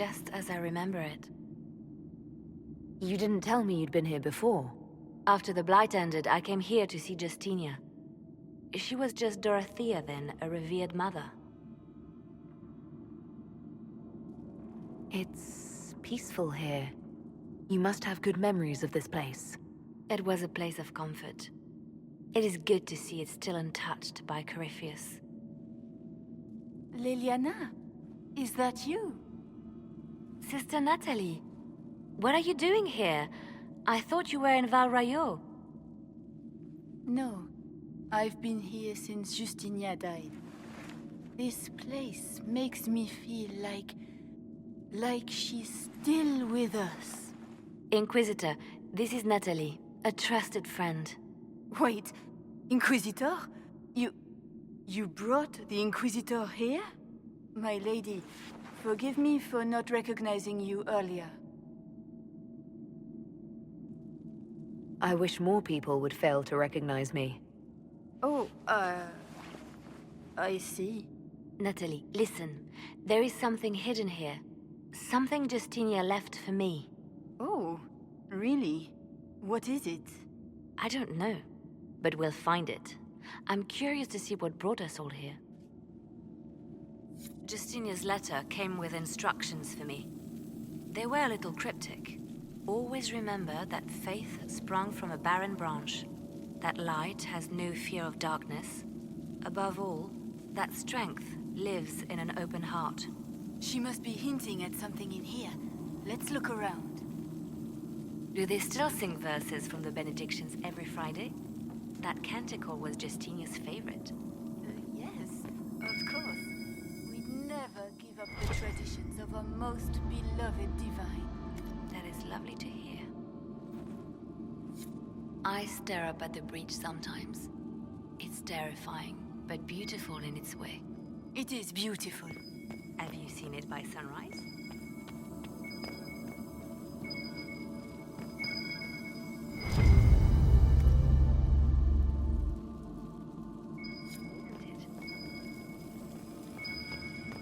just as I remember it. You didn't tell me you'd been here before. After the Blight ended, I came here to see Justinia. She was just Dorothea then, a revered mother. It's peaceful here. You must have good memories of this place. It was a place of comfort. It is good to see it still untouched by Corypheus. Leliana, is that you? Sister Natalie, what are you doing here? I thought you were in Val Rayo. No, I've been here since Justinia died. This place makes me feel like she's still with us. Inquisitor, this is Natalie, a trusted friend. Wait, Inquisitor? You brought the Inquisitor here? My lady, forgive me for not recognizing you earlier. I wish more people would fail to recognize me. Oh, I see. Natalie, listen. There is something hidden here. Something Justinia left for me. Oh, really? What is it? I don't know, but we'll find it. I'm curious to see what brought us all here. Justinia's letter came with instructions for me. They were a little cryptic. Always remember that faith sprung from a barren branch, that light has no fear of darkness. Above all, that strength lives in an open heart. She must be hinting at something in here. Let's look around. Do they still sing verses from the benedictions every Friday? That canticle was Justinia's favorite. Yes, of course. We'd never give up the traditions of our most beloved divine. That is lovely to hear. I stare up at the breach sometimes. It's terrifying, but beautiful in its way. It is beautiful. Have you seen it by sunrise?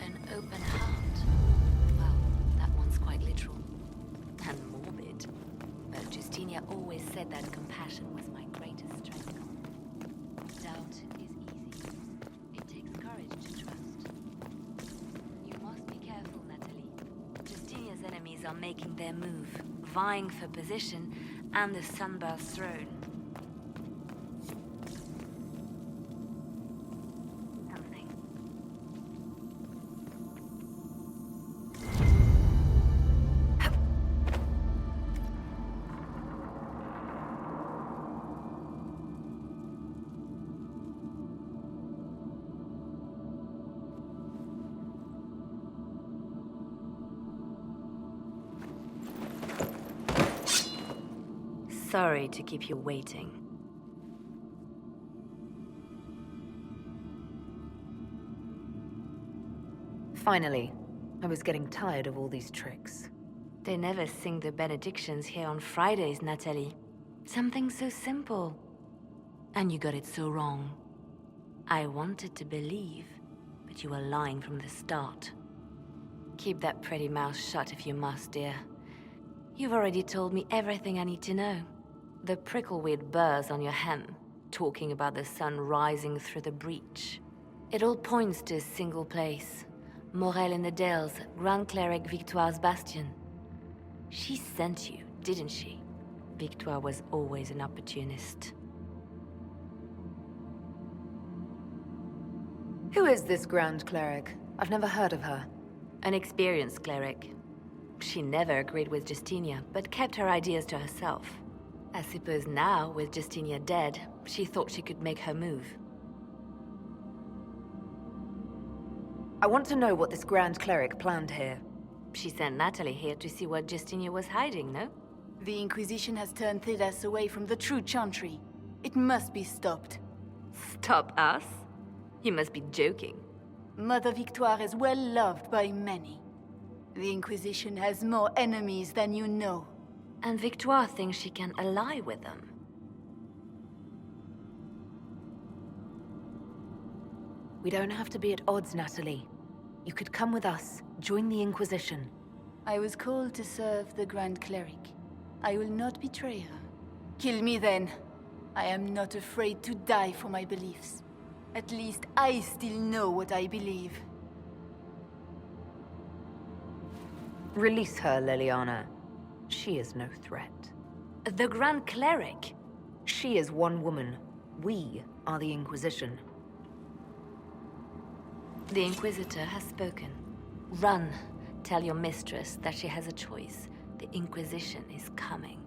An open heart. Well, that one's quite literal. And morbid. But Justinia always said that compassion was my greatest strength. Doubt is easy. It takes courage to trust. You must be careful, Natalie. Justinia's enemies are making their move, vying for position and the Sunburst throne. Something. Sorry to keep you waiting. Finally, I was getting tired of all these tricks. They never sing the benedictions here on Fridays, Natalie. Something so simple. And you got it so wrong. I wanted to believe, but you were lying from the start. Keep that pretty mouth shut if you must, dear. You've already told me everything I need to know. The prickleweed burrs on your hem, talking about the sun rising through the breach. It all points to a single place. Morel in the Dales, Grand Cleric Victoire's bastion. She sent you, didn't she? Victoire was always an opportunist. Who is this Grand Cleric? I've never heard of her. An experienced cleric. She never agreed with Justinia, but kept her ideas to herself. I suppose now, with Justinia dead, she thought she could make her move. I want to know what this Grand Cleric planned here. She sent Natalie here to see what Justinia was hiding, no? The Inquisition has turned Thedas away from the true Chantry. It must be stopped. Stop us? You must be joking. Mother Victoire is well loved by many. The Inquisition has more enemies than you know. And Victoire thinks she can ally with them. We don't have to be at odds, Natalie. You could come with us, join the Inquisition. I was called to serve the Grand Cleric. I will not betray her. Kill me then. I am not afraid to die for my beliefs. At least I still know what I believe. Release her, Leliana. She is no threat. The Grand Cleric? She is one woman. We are the Inquisition. The Inquisitor has spoken. Run. Tell your mistress that she has a choice. The Inquisition is coming.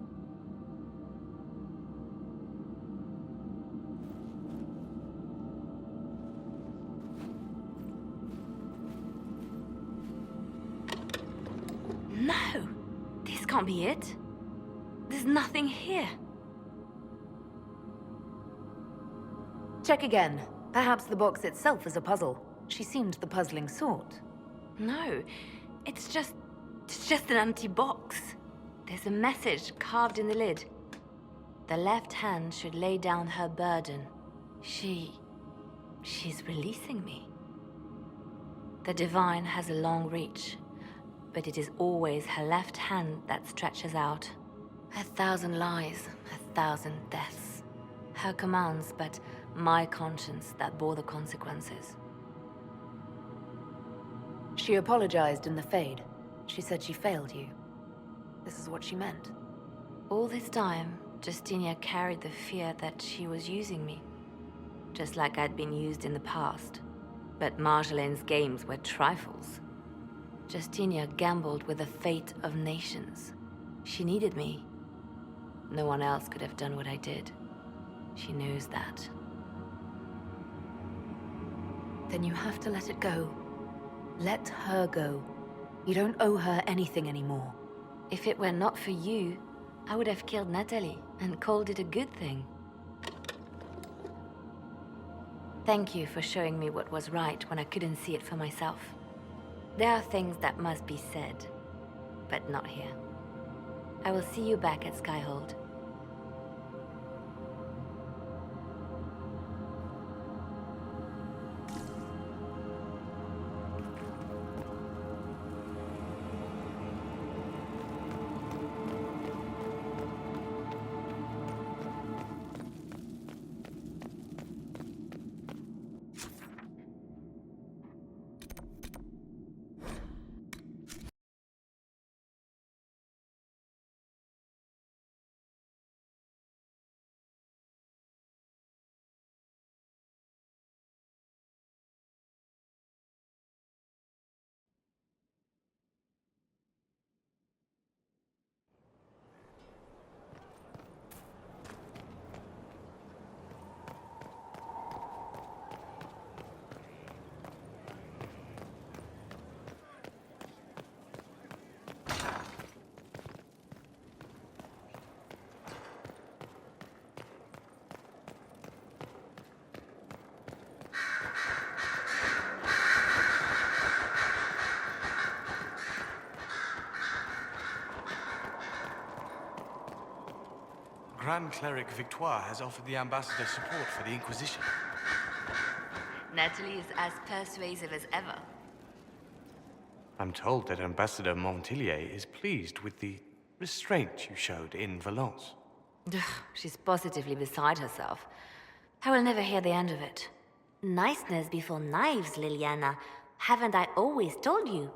No! This can't be it. There's nothing here. Check again. Perhaps the box itself is a puzzle. She seemed the puzzling sort. No, it's just an empty box. There's a message carved in the lid. The left hand should lay down her burden. She's releasing me. The divine has a long reach, but it is always her left hand that stretches out. 1,000 lies, 1,000 deaths. Her commands, but my conscience that bore the consequences. She apologized in the Fade. She said she failed you. This is what she meant. All this time, Justinia carried the fear that she was using me. Just like I'd been used in the past. But Marjolaine's games were trifles. Justinia gambled with the fate of nations. She needed me. No one else could have done what I did. She knows that. Then you have to let it go. Let her go. You don't owe her anything anymore. If it were not for you, I would have killed Natalie and called it a good thing. Thank you for showing me what was right when I couldn't see it for myself. There are things that must be said, but not here. I will see you back at Skyhold. Grand Cleric Victoire has offered the ambassador support for the Inquisition. Natalie is as persuasive as ever. I'm told that Ambassador Montillier is pleased with the restraint you showed in Valence. She's positively beside herself. I will never hear the end of it. Niceness before knives, Leliana. Haven't I always told you?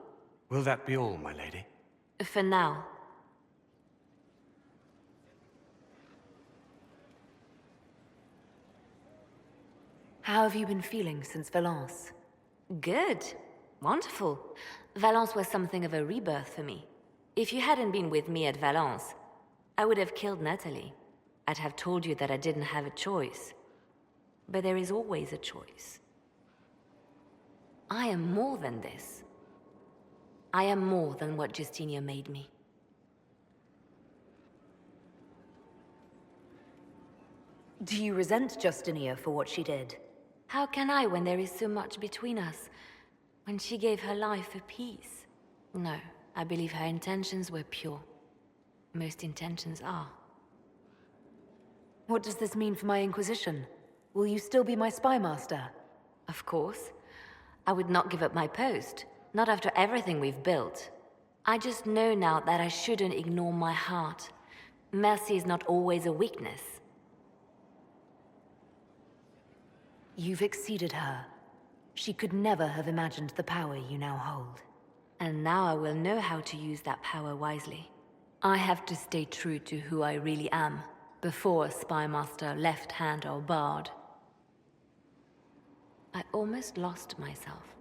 Will that be all, my lady? For now. How have you been feeling since Valence? Good. Wonderful. Valence was something of a rebirth for me. If you hadn't been with me at Valence, I would have killed Natalie. I'd have told you that I didn't have a choice. But there is always a choice. I am more than this. I am more than what Justinia made me. Do you resent Justinia for what she did? How can I when there is so much between us? When she gave her life for peace? No, I believe her intentions were pure. Most intentions are. What does this mean for my Inquisition? Will you still be my spy master? Of course. I would not give up my post. Not after everything we've built. I just know now that I shouldn't ignore my heart. Mercy is not always a weakness. You've exceeded her. She could never have imagined the power you now hold. And now I will know how to use that power wisely. I have to stay true to who I really am, before Spymaster, Left Hand, or Bard. I almost lost myself.